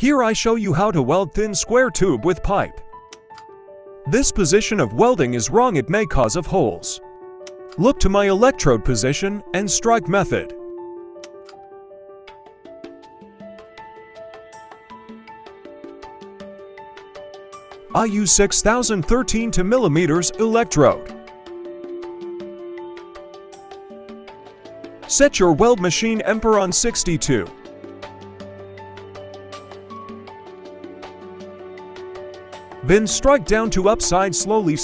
Here I show you how to weld thin square tube with pipe. This position of welding is wrong, it may cause of holes. Look to my electrode position and strike method. I use 6013 mm electrode. Set your weld machine emperor on 62. Then strike down to upside slowly.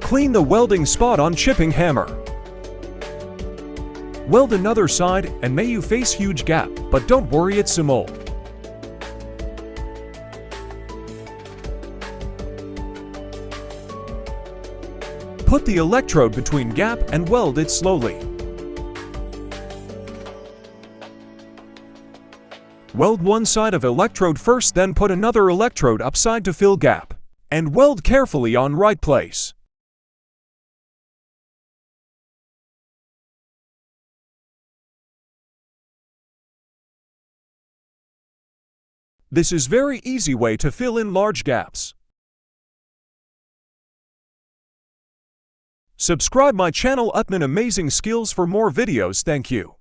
Clean the welding spot on chipping hammer. Weld another side and may you face huge gap, but don't worry, it's small. Put the electrode between gap and weld it slowly. Weld one side of electrode first, then put another electrode upside to fill gap. And weld carefully on right place. This is very easy way to fill in large gaps. Subscribe my channel Utman Amazing Skills for more videos. Thank you.